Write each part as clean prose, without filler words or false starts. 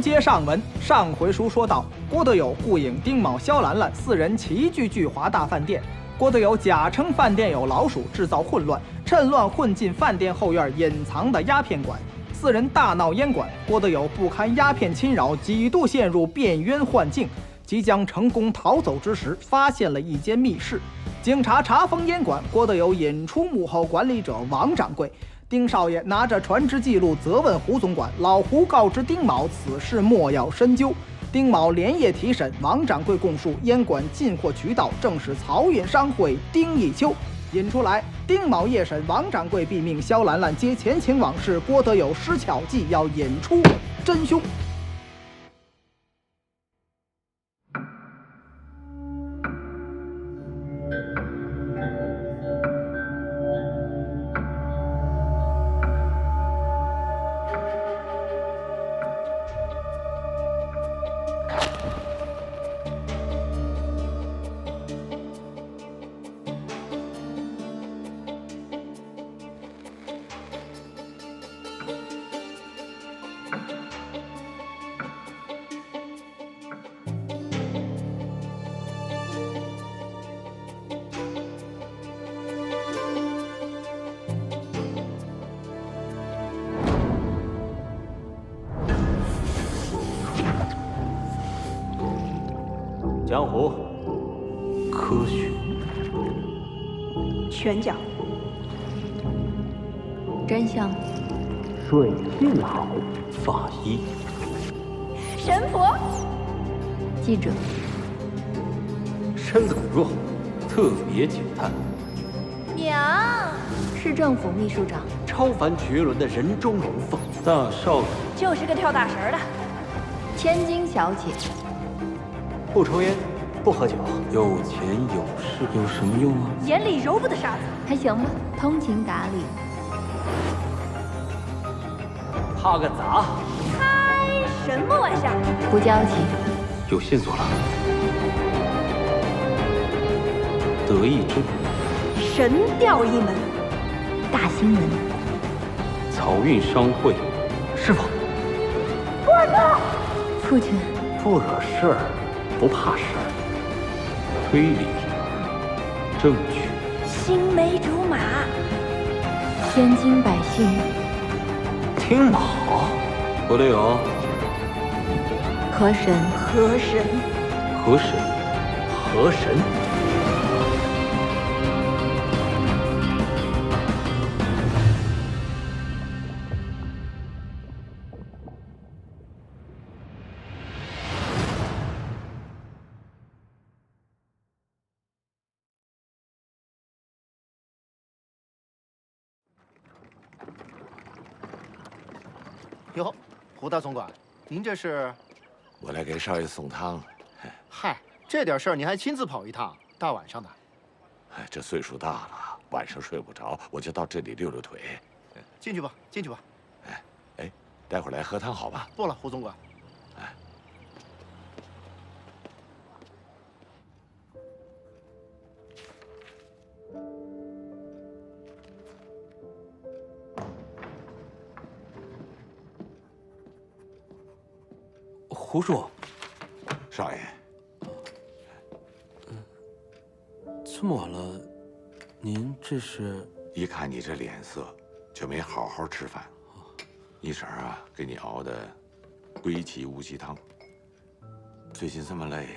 接上文，上回书说到，郭德友、顾影、丁卯、萧兰兰4人齐聚聚华大饭店。郭德友假称饭店有老鼠，制造混乱，趁乱混进饭店后院隐藏的鸦片馆。4人大闹烟馆，郭德友不堪鸦片侵扰，几度陷入变冤幻境。即将成功逃走之时，发现了一间密室。警察查封烟馆，郭德友引出幕后管理者王掌柜。丁少爷拿着船只记录责问胡总管，老胡告知丁卯此事莫要深究。丁卯连夜提审，王掌柜供述烟馆进货渠道正是漕运商会丁义秋。引出来，丁卯夜审，王掌柜毙命，萧兰兰接前情往事，郭德友施巧计要引出真凶。江湖，科学，拳脚，真相，水性好，法医，神婆，记者，身子骨弱，特别警探，娘，市政府秘书长，超凡绝伦的人中龙凤，大少爷，就是个跳大神的，千金小姐。不抽烟，不喝酒，有钱有势，有什么用啊？眼里揉不得沙子，还行吧，通情达理。怕个杂，开什么玩笑？不交情。有线索了。德意志，神调一门，大新闻。漕运商会，师傅，父亲，不惹事儿。不怕事儿，推理正确，青梅竹马，天津百姓，听好，郭德友，河神，河神，河神，河神，哟，胡大总管，您这是？我来给少爷送汤。嗨，这点事儿您还亲自跑一趟，大晚上的。哎，这岁数大了，晚上睡不着，我就到这里溜溜腿。进去吧，进去吧。哎，待会儿来喝汤好吧？不了，胡总管。哎。胡叔，少爷，这么晚了，您这是？一看你这脸色，就没好好吃饭。你婶儿啊，给你熬的归气乌鸡汤。最近这么累，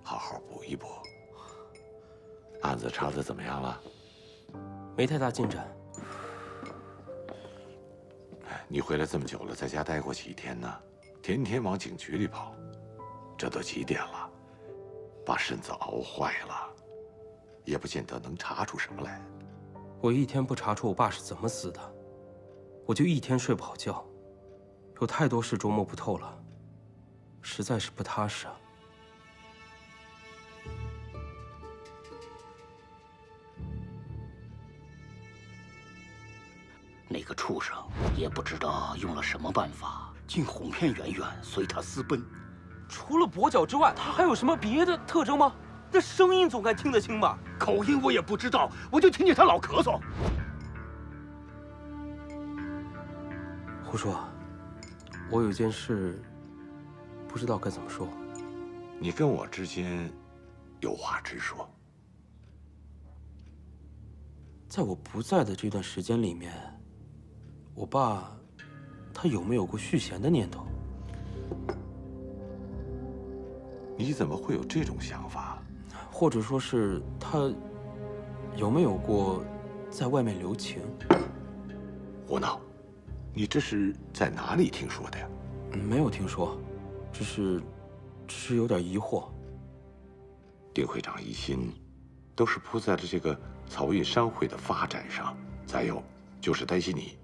好好补一补。案子查的怎么样了？没太大进展。你回来这么久了，在家待过几天呢？天天往警局里跑，这都几点了？把身子熬坏了，也不见得能查出什么来。我一天不查出我爸是怎么死的，我就一天睡不好觉。有太多事琢磨不透了，实在是不踏实啊。那个畜生也不知道用了什么办法，竟哄骗圆圆随他私奔。除了跛脚之外，他还有什么别的特征吗？那声音总该听得清吧？口音我也不知道，我就听见他老咳嗽。胡说，我有件事不知道该怎么说。你跟我之间有话直说。在我不在的这段时间里面，我爸他有没有过续弦的念头？你怎么会有这种想法？或者说是他有没有过在外面留情？胡闹！你这是在哪里听说的呀？没有听说，只是有点疑惑。丁会长一心都是扑在了这个漕运商会的发展上，再有就是担心你，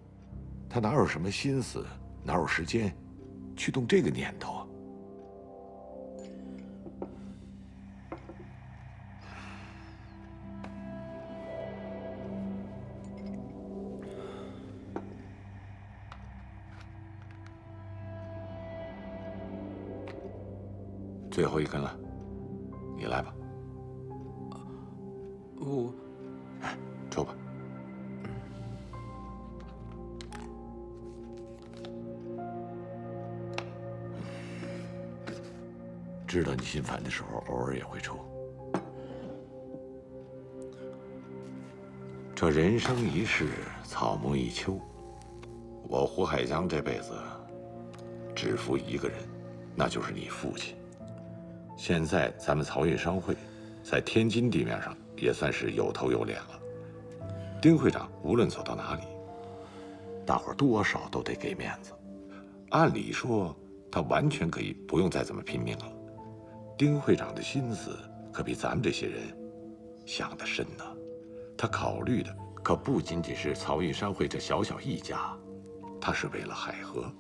他哪有什么心思，哪有时间去动这个念头啊？最后一根了，你来吧。我，抽吧。知道你心烦的时候，偶尔也会抽。这人生一世，草木一秋。我胡海江这辈子只负一个人，那就是你父亲。现在咱们漕运商会在天津地面上也算是有头有脸了。丁会长无论走到哪里，大伙儿多少都得给面子。按理说，他完全可以不用再这么拼命了。丁会长的心思可比咱们这些人想得深呢。他考虑的可不仅仅是漕运商会这小小一家，他是为了海河，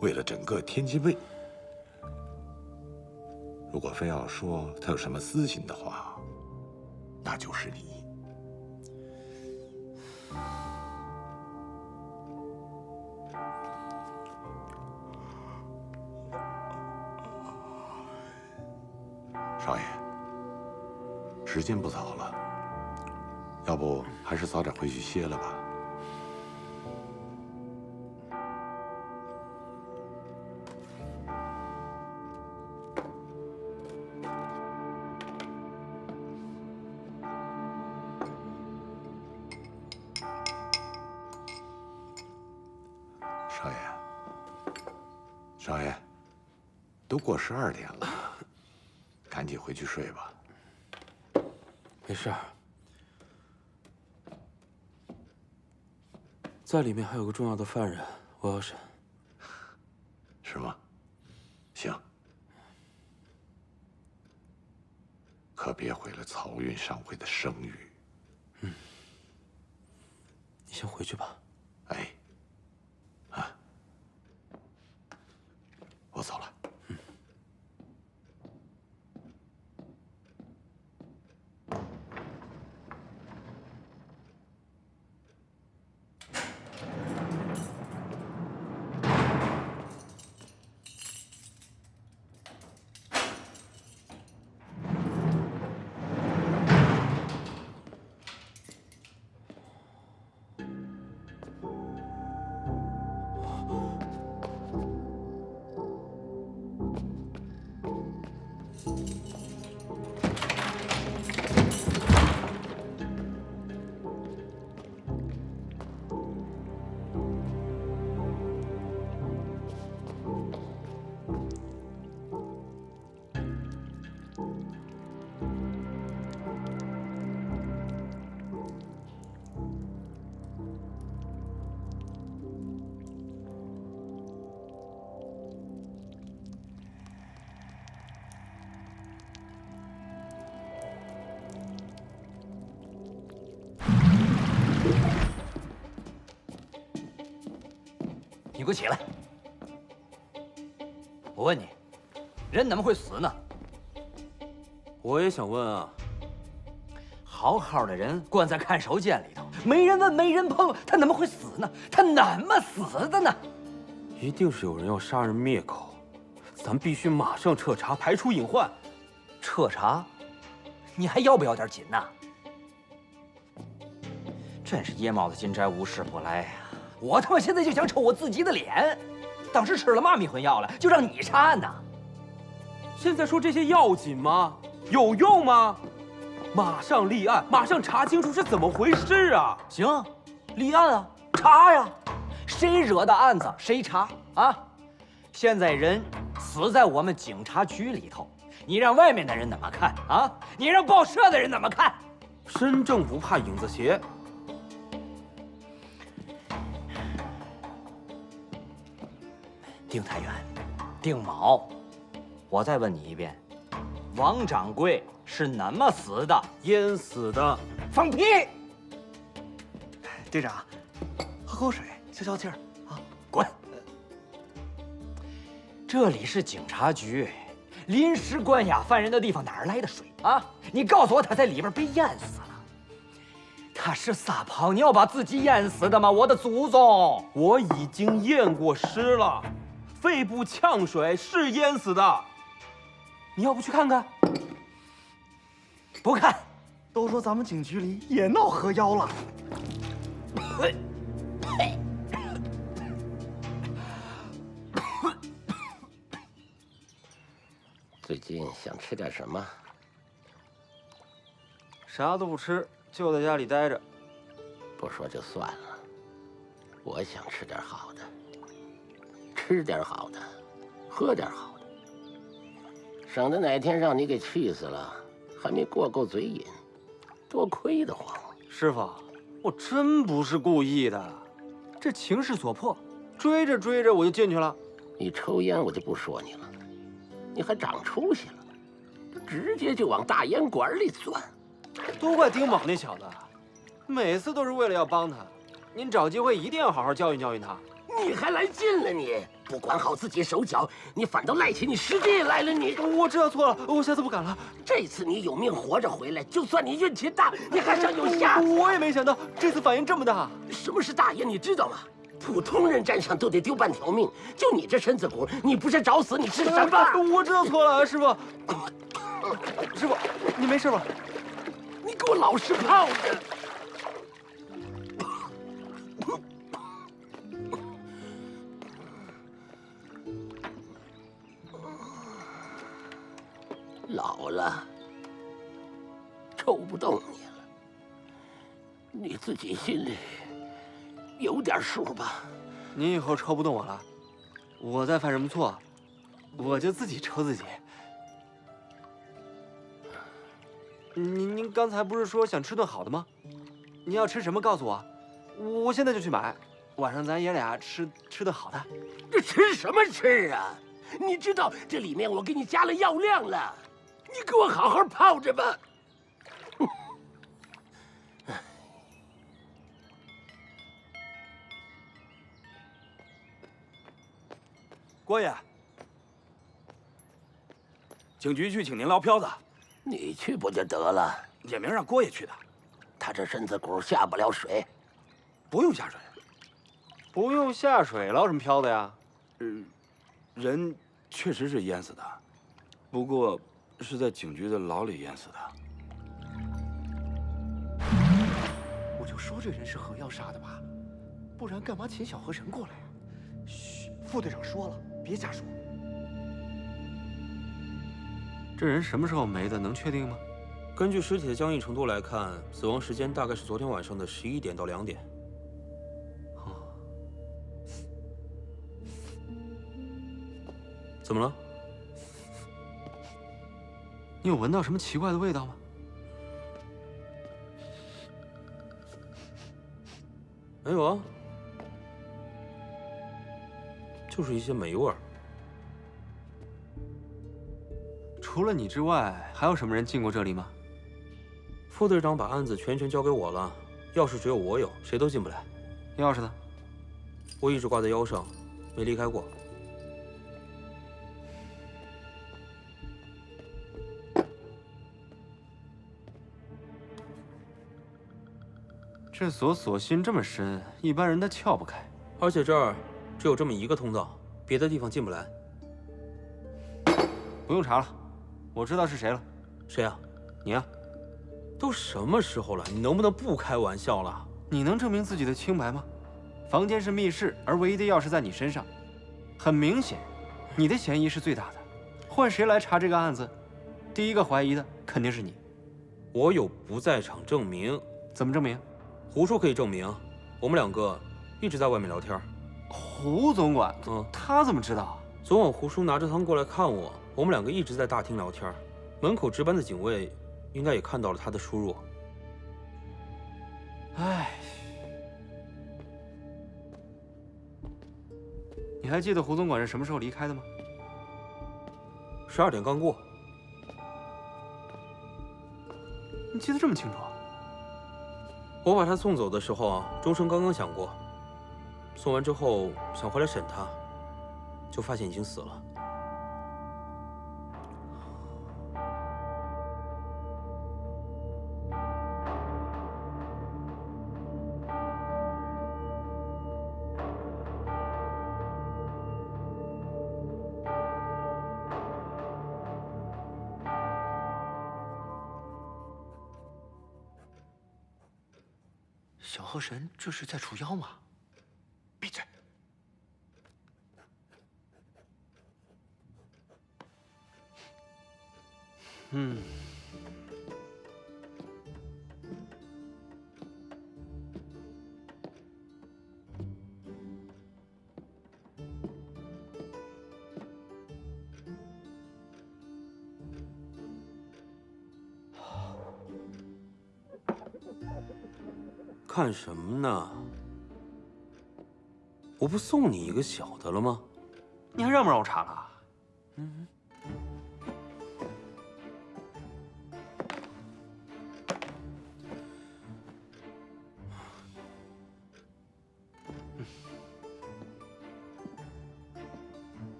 为了整个天津卫。如果非要说他有什么私心的话，那就是你。少爷，时间不早了，要不还是早点回去歇了吧。少爷，少爷，都过12点了，赶紧回去睡吧。没事。在里面还有个重要的犯人，我要审。是吗？行，可别毁了漕运商会的声誉。你先回去吧。哎，啊，我走了。你给我起来！我问你，人怎么会死呢？我也想问啊。好好的人关在看守间里头，没人问，没人碰，他怎么会死呢？他怎么死的呢？一定是有人要杀人灭口，咱必须马上彻查，排除隐患。彻查？你还要不要点紧呐？真是夜猫子进宅，无事不来呀！我他妈现在就想抽我自己的脸！当时吃了嘛迷魂药了，就让你查案呐？现在说这些要紧吗？有用吗？马上立案，马上查清楚是怎么回事啊！行，立案啊，查呀，谁惹的案子谁查啊！现在人死在我们警察局里头，你让外面的人怎么看啊？你让报社的人怎么看？身正不怕影子斜。丁太原，丁某，我再问你一遍，王掌柜是怎么死的？淹死的。放屁！队长，喝口水，消消气儿啊！滚！这里是警察局，临时关押犯人的地方，哪儿来的水啊？你告诉我，他在里边被淹死了？他是撒泡尿把自己淹死的吗？我的祖宗！我已经验过尸了，肺部呛水是淹死的。你要不去看看？不看。都说咱们警局里也闹河妖了。最近想吃点什么？啥都不吃，就在家里待着。不说就算了，我想吃点好的，吃点好的，喝点好的，省得哪天让你给气死了，还没过够嘴瘾，多亏得慌。师傅，我真不是故意的，这情势所迫，追着追着我就进去了。你抽烟我就不说你了，你还长出息了，直接就往大烟馆里钻。都怪丁某那小子，每次都是为了要帮他。您找机会一定要好好教训教训他。你还来劲了你？不管好自己手脚，你反倒赖起你师弟来了你！我知道错了，我下次不敢了。这次你有命活着回来，就算你运气大，你还想有下次？我也没想到这次反应这么大。什么是大爷？你知道吗？普通人沾上都得丢半条命，就你这身子骨，你不是找死，你是什么？我知道错了，师傅。师傅，你没事吧？你给我老实泡着。老了，抽不动你了，你自己心里有点数吧？您以后抽不动我了，我再犯什么错，我就自己抽自己。您刚才不是说想吃顿好的吗？您要吃什么告诉我，我现在就去买。晚上咱爷俩吃顿好的。这吃什么吃啊？你知道这里面我给你加了药量了，你给我好好泡着吧。郭爷，警局去请您捞票子。你去不就得了？也明让郭爷去的。他这身子骨下不了水，不用下水。不用下水，捞什么漂子呀？人确实是淹死的，不过是在警局的牢里淹死的。我就说这人是河妖杀的吧，不然干嘛请小河神过来呀？嘘，副队长说了，别瞎说。这人什么时候没的？能确定吗？根据尸体的僵硬程度来看，死亡时间大概是昨天晚上的11点到2点。怎么了？你有闻到什么奇怪的味道吗？没有啊，就是一些霉味儿。除了你之外，还有什么人进过这里吗？副队长把案子全权交给我了，钥匙只有我有，谁都进不来。钥匙呢？我一直挂在腰上，没离开过。这锁锁芯这么深，一般人他撬不开。而且这儿只有这么一个通道，别的地方进不来。不用查了，我知道是谁了。谁啊？你啊？都什么时候了，你能不能不开玩笑了？你能证明自己的清白吗？房间是密室，而唯一的钥匙在你身上，很明显，你的嫌疑是最大的。换谁来查这个案子，第一个怀疑的肯定是你。我有不在场证明。怎么证明？胡叔可以证明，我们两个一直在外面聊天。胡总管，他怎么知道？昨晚胡叔拿着汤过来看我，我们两个一直在大厅聊天，门口值班的警卫应该也看到了他的出入。唉，你还记得胡总管是什么时候离开的吗？12点刚过。你记得这么清楚？我把他送走的时候啊，钟声刚刚响过。送完之后想回来审他，就发现已经死了。小河神这是在除妖吗？闭嘴！看什么呢？我不送你一个小的了吗？你还让不让我查了？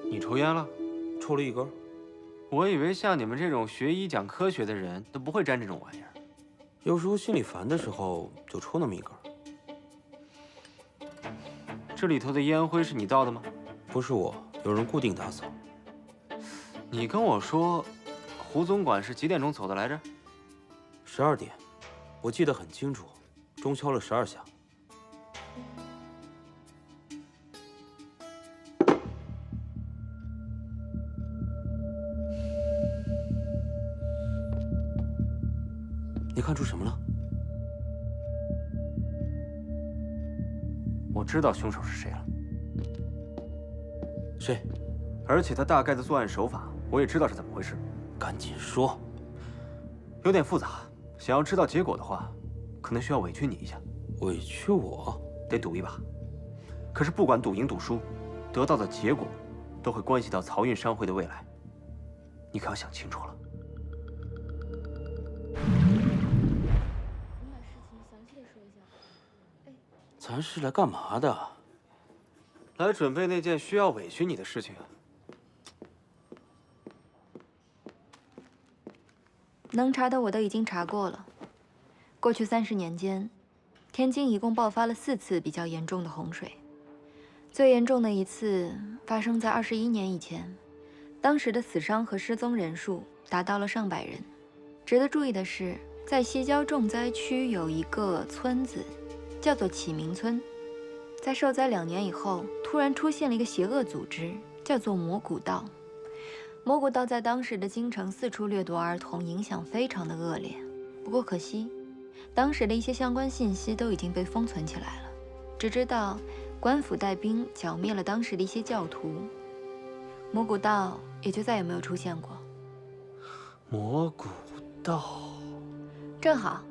你抽烟了？抽了一根。我以为像你们这种学医讲科学的人都不会沾这种玩意儿。有时候心里烦的时候就抽那么一根。这里头的烟灰是你倒的吗？不是我，有人固定打扫。你跟我说，胡总管是几点钟走的来着？12点，我记得很清楚，钟敲了12下。你看出什么了？我知道凶手是谁了。谁？而且他大概的作案手法，我也知道是怎么回事。赶紧说。有点复杂，想要知道结果的话，可能需要委屈你一下。委屈我？得赌一把。可是不管赌赢赌输，得到的结果都会关系到漕运商会的未来。你可要想清楚了。咱是来干嘛的？来准备那件需要委屈你的事情啊。能查的我都已经查过了。过去30年间，天津一共爆发了4次比较严重的洪水。最严重的一次发生在21年以前，当时的死伤和失踪人数达到了上百人。值得注意的是，在西郊重灾区有一个村子，叫做启明村。在受灾2年以后，突然出现了一个邪恶组织，叫做魔古道。魔古道在当时的京城四处掠夺儿童，影响非常的恶劣。不过可惜，当时的一些相关信息都已经被封存起来了，只知道官府带兵剿灭了当时的一些教徒，魔古道也就再也没有出现过。魔古道，正好，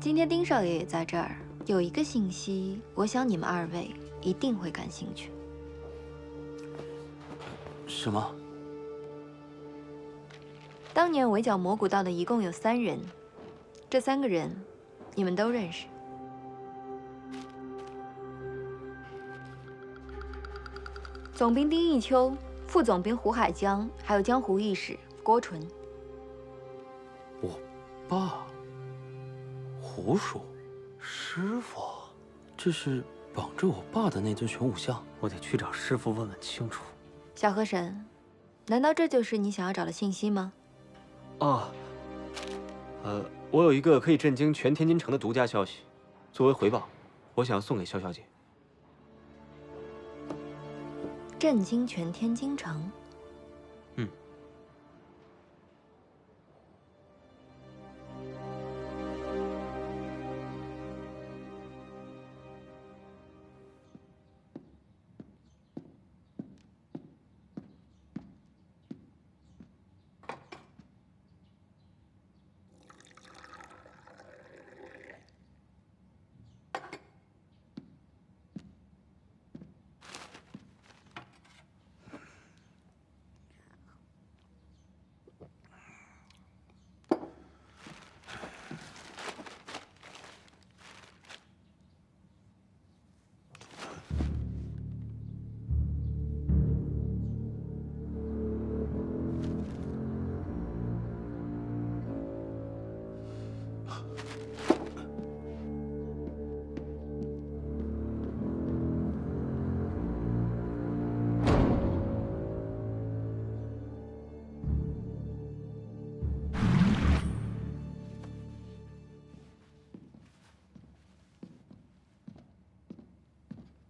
今天丁少爷也在这儿，有一个信息，我想你们2位一定会感兴趣。什么？当年围剿魔古道的一共有3人，这3个人你们都认识。总兵丁义秋、副总兵胡海江，还有江湖义士郭纯。我爸，胡叔。师傅，这是绑着我爸的那尊玄武像，我得去找师傅问问清楚。小河神，难道这就是你想要找的信息吗？哦，我有一个可以震惊全天津城的独家消息，作为回报，我想要送给萧小姐。震惊全天津城。嗯。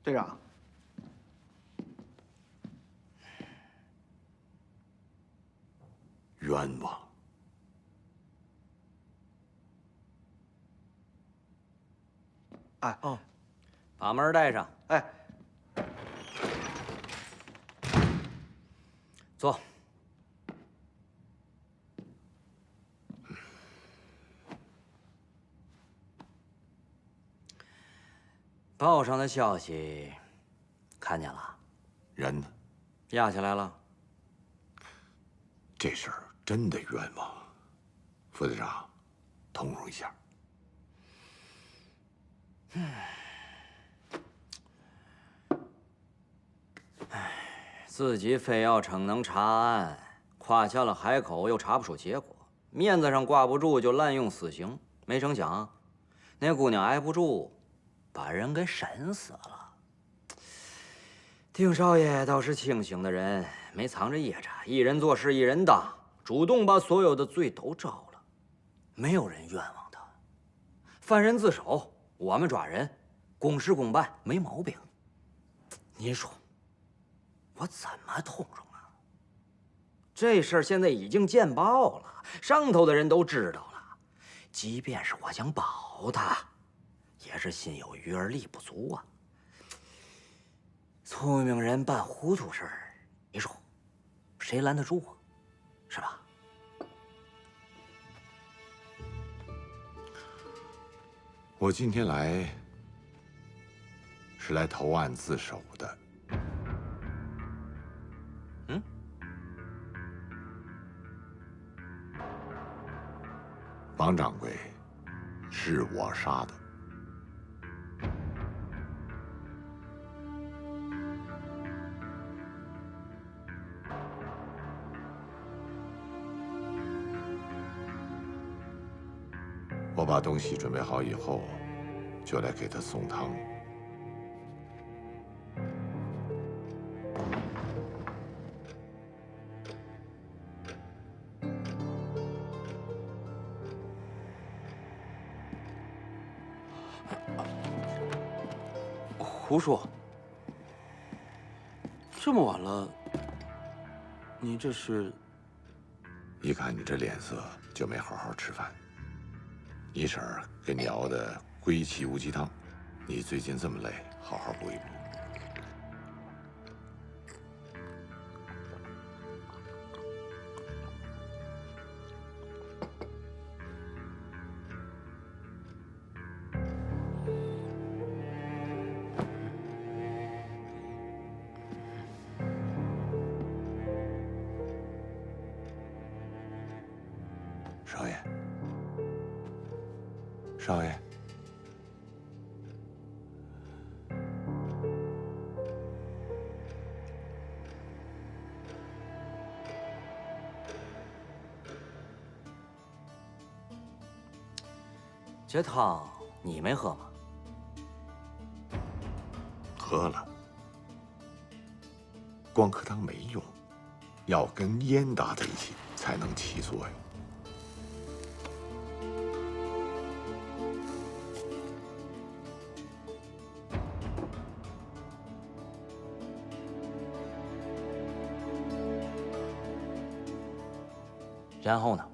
队长，冤枉！哎哦，把门带上。哎，坐。报上的消息看见了，人呢？压下来了。这事儿真的冤枉，副队长，通融一下。自己非要逞能查案，夸下了海口，又查不出结果，面子上挂不住就滥用私刑。没成想，那姑娘挨不住，把人给审死了。丁少爷倒是清醒的人，没藏着掖着，一人做事一人当，主动把所有的罪都招了，没有人冤枉他。犯人自首，我们抓人，公事公办，没毛病。您说，我怎么通融啊？这事儿现在已经见报了，上头的人都知道了。即便是我想保他，也是心有余而力不足啊。聪明人办糊涂事儿，你说谁拦得住啊？是吧？我今天来是来投案自首的。嗯？王掌柜是我杀的。我把东西准备好以后，就来给他送汤。胡说！这么晚了，你这是？一看你这脸色，就没好好吃饭。你婶儿给你熬的归气乌鸡汤，你最近这么累，好好补一补。少爷，少爷，这汤你没喝吗？喝了，光喝汤没用，要跟烟搭在一起才能起作用。然后呢？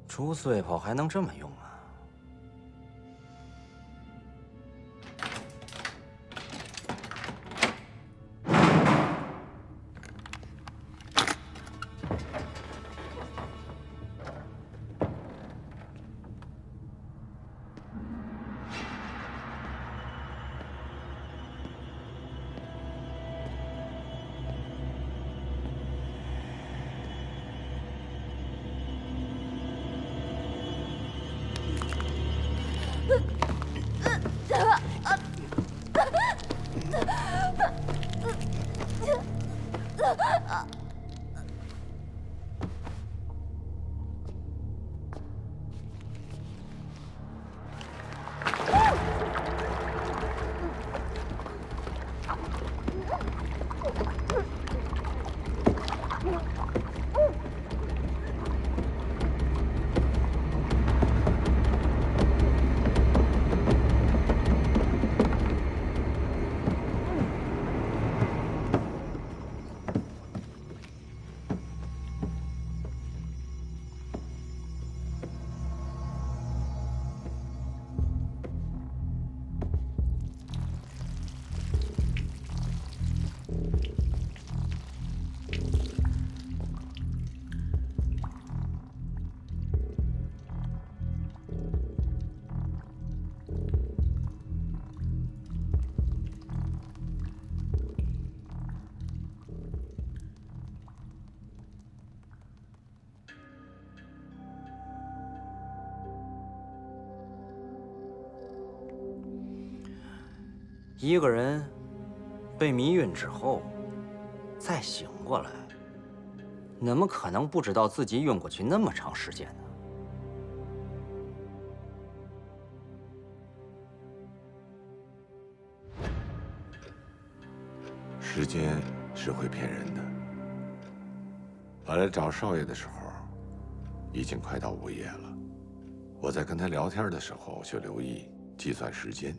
猪碎炮还能这么用啊？一个人被迷晕之后，再醒过来，怎么可能不知道自己晕过去那么长时间呢？时间是会骗人的。我来找少爷的时候，已经快到午夜了。我在跟他聊天的时候，就留意计算时间，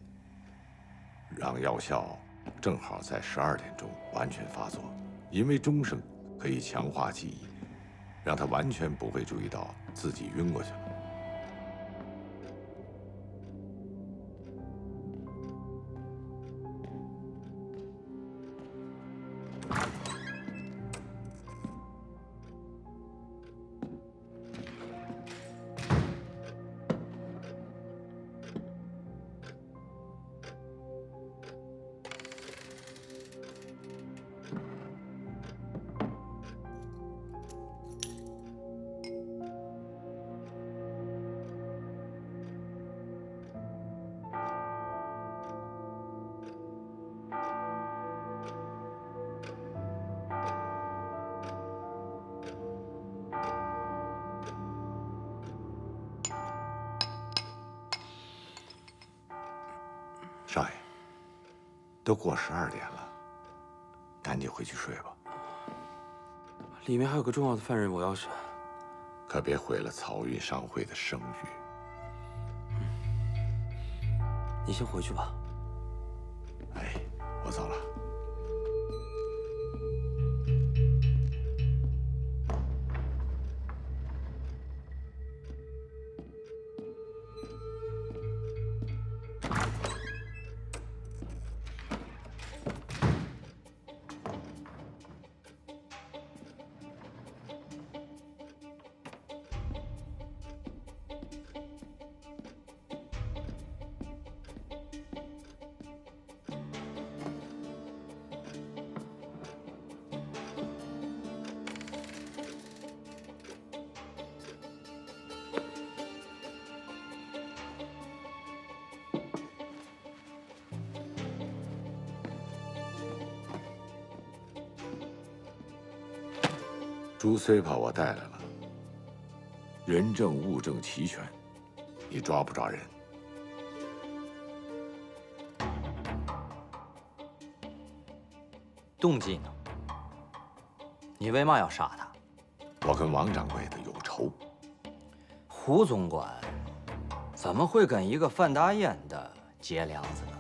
让药效正好在12点钟完全发作，因为钟声可以强化记忆，让他完全不会注意到自己晕过去了。少爷，都过12点了，赶紧回去睡吧。里面还有个重要的犯人，我要审。可别毁了漕运商会的声誉。你先回去吧。哎，我走了。朱虽炮我带来了，人证物证齐全，你抓不抓人？动机呢？你为嘛要杀他？我跟王掌柜的有仇。胡总管怎么会跟一个范大烟的结梁子呢？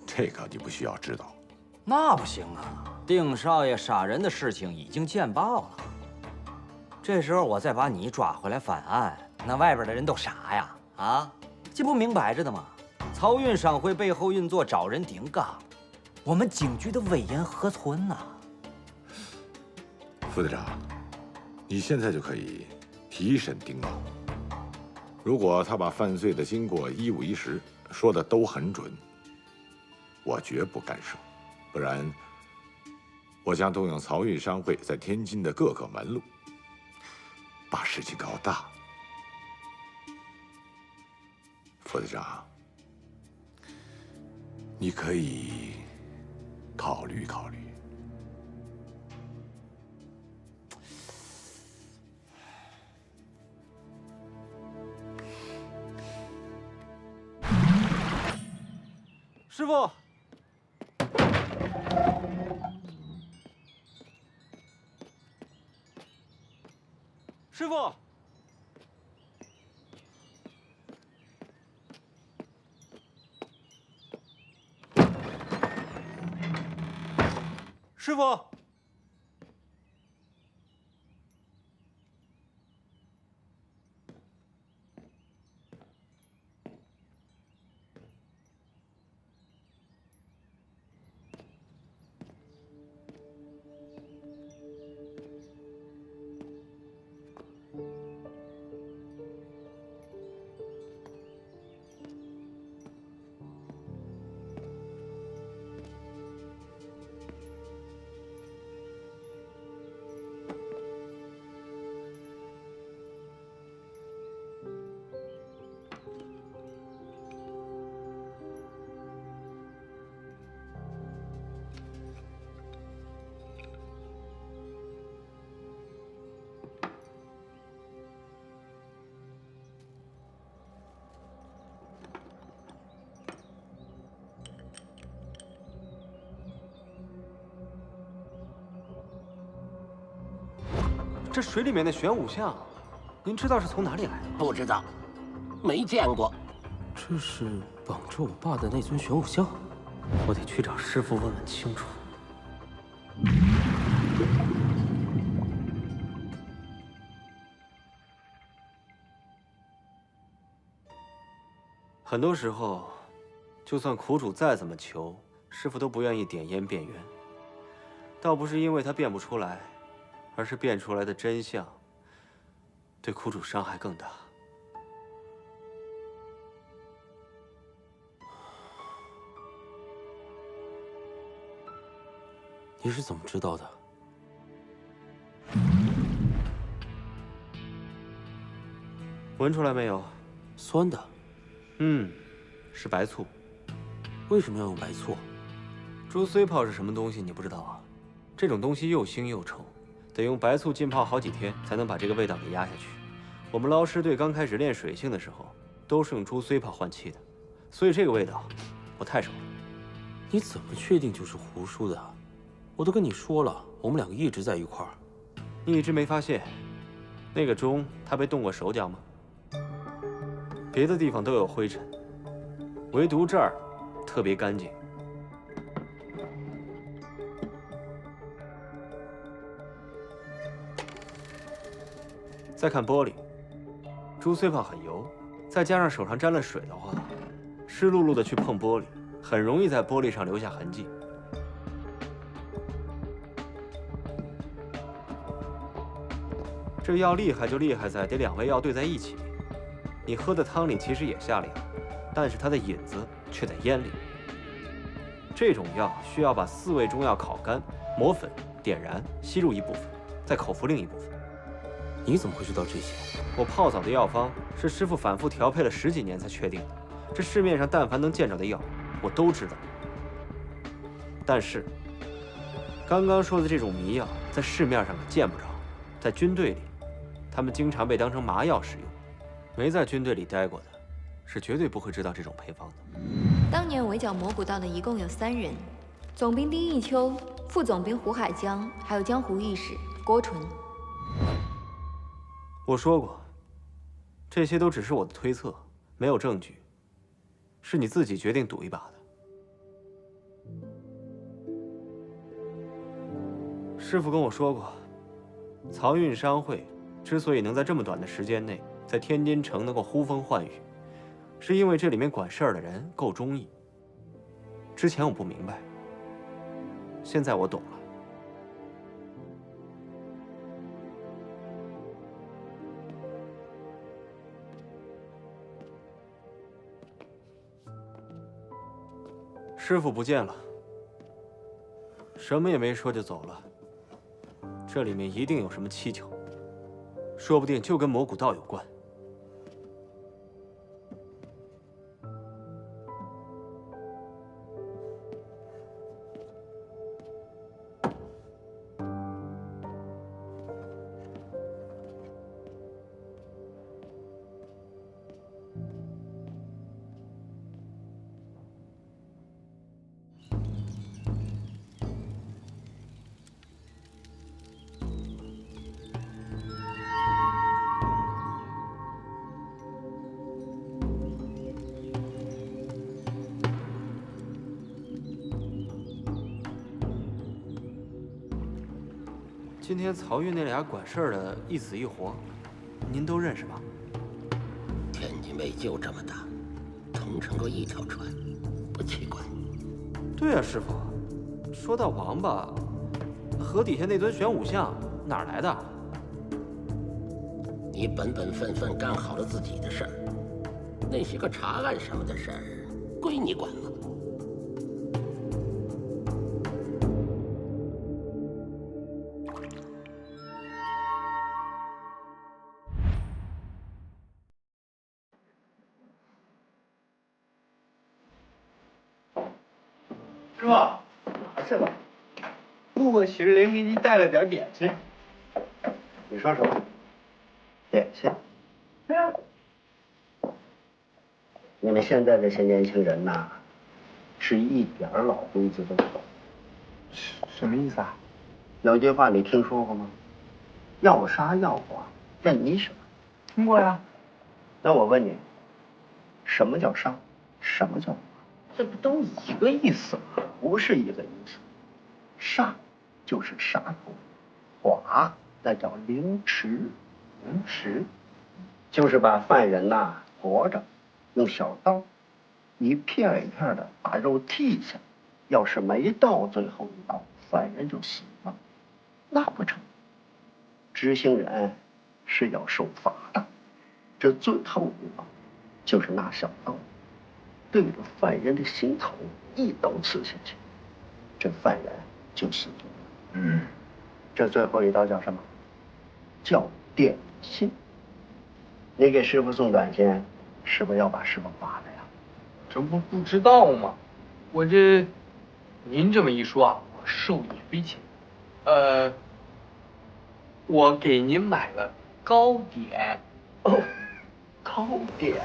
这个你不需要知道。那不行啊！丁少爷杀人的事情已经见报了，这时候我再把你抓回来翻案，那外边的人都傻呀！啊，这不明摆着的吗？漕运商会背后运作，找人顶缸，我们警局的威严何存呐？副队长，你现在就可以提审丁某。如果他把犯罪的经过一五一十说的都很准，我绝不干涉，不然我将动用漕运商会在天津的各个门路，把事情搞大。副队长，你可以考虑考虑。师傅。师傅，师傅，这水里面的玄武像，您知道是从哪里来的吗？不知道，没见过。这是绑着我爸的那尊玄武像，我得去找师傅问问清楚。很多时候，就算苦主再怎么求，师傅都不愿意点烟变冤。倒不是因为他变不出来，而是变出来的真相对苦主伤害更大。你是怎么知道的？闻出来没有？酸的。是白醋。为什么要用白醋？猪髓泡是什么东西？你不知道啊？这种东西又腥又臭，得用白醋浸泡好几天才能把这个味道给压下去。我们捞尸队刚开始练水性的时候，都是用猪髓泡换气的，所以这个味道我太熟了。你怎么确定就是胡叔的？我都跟你说了，我们两个一直在一块儿。你一直没发现，那个钟他被动过手脚吗？别的地方都有灰尘，唯独这儿特别干净。再看玻璃，珠碎泡很油，再加上手上沾了水的话，湿漉漉的去碰玻璃，很容易在玻璃上留下痕迹。这药厉害就厉害在得2味药兑在一起，你喝的汤里其实也下了药，但是它的引子却在烟里。这种药需要把4味中药烤干、磨粉、点燃、吸入一部分，再口服另一部分。你怎么会知道这些？我泡澡的药方是师傅反复调配了10几年才确定的，这市面上但凡能见着的药，我都知道。但是，刚刚说的这种迷药，在市面上可见不着，在军队里，他们经常被当成麻药使用。没在军队里待过的，是绝对不会知道这种配方的。当年围剿蘑菇道的一共有3人，总兵丁义秋、副总兵胡海江，还有江湖义士郭纯。我说过，这些都只是我的推测，没有证据，是你自己决定赌一把的。师傅跟我说过，漕运商会之所以能在这么短的时间内在天津城能够呼风唤雨，是因为这里面管事儿的人够忠义。之前我不明白，现在我懂了。师傅不见了，什么也没说就走了。这里面一定有什么蹊跷，说不定就跟蘑菇道有关。今天漕运那俩管事儿的一死一活，您都认识吗？天津卫就这么大，同乘过一条船，不奇怪。对啊，师傅。说到王八，河底下那尊玄武像哪儿来的？你本本分分干好了自己的事儿，那些个查案什么的事儿，归你管了。师傅，拿去了。路过许志林给你带了点点心。你说什么？点心？对呀。你们现在这些年轻人呐，是一点老规矩都不懂。什么意思啊？有句话你听说过吗？要杀要剐，问你什么？听过呀。那我问你，什么叫杀？什么叫剐？这不都一个意思吗？不是一个意思。杀就是杀头，剐那叫凌迟，凌迟就是把犯人呐活着，用小刀一片一片的把肉剔下，要是没到最后一刀，犯人就死了，那不成。执行人是要受罚的，这最后一刀就是拿小刀对着犯人的心头一刀刺下去，这犯人就死了。这最后一刀叫什么？叫点心。你给师傅送短信，是不是要把师傅罚了呀？这不知道吗？我这，您这么一说啊，我受益匪浅。我给您买了糕点。哦，糕点。